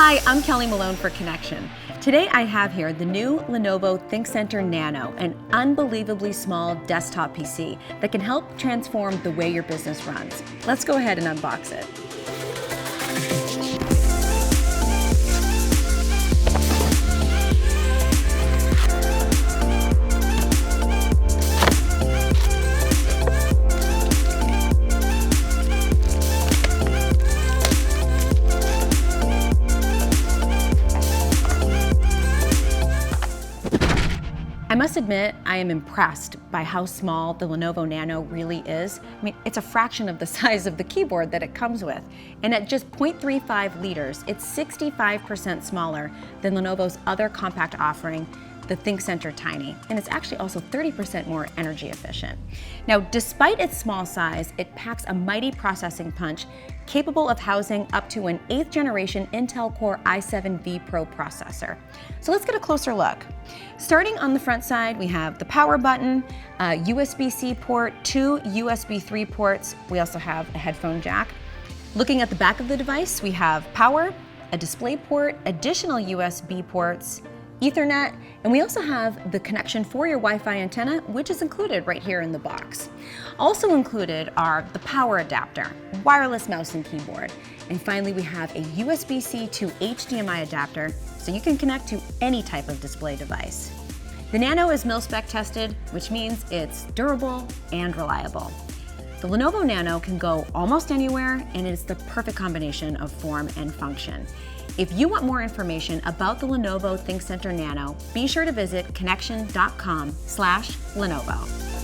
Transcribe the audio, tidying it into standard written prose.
Hi, I'm Kelly Malone for Connection. Today I have here the new Lenovo ThinkCentre Nano, an unbelievably small desktop PC that can help transform the way your business runs. Let's go ahead and unbox it. I must admit, I am impressed by how small the Lenovo Nano really is. I mean, it's a fraction of the size of the keyboard that it comes with. And at just 0.35 liters, it's 65% smaller than Lenovo's other compact offering, the ThinkCentre Tiny. And it's actually also 30% more energy efficient. Now, despite its small size, it packs a mighty processing punch capable of housing up to an 8th generation Intel Core i7 Pro processor. So let's get a closer look. Starting on the front side, we have the power button, a USB-C port, 2 USB 3 ports. We also have a headphone jack. Looking at the back of the device, we have power, a display port, additional USB ports, Ethernet, and we also have the connection for your Wi-Fi antenna, which is included right here in the box. Also included are the power adapter, wireless mouse and keyboard, and finally we have a USB-C to HDMI adapter, so you can connect to any type of display device. The Nano is mil-spec tested, which means it's durable and reliable. The Lenovo Nano can go almost anywhere, and it is the perfect combination of form and function. If you want more information about the Lenovo ThinkCentre Nano, be sure to visit connection.com/Lenovo.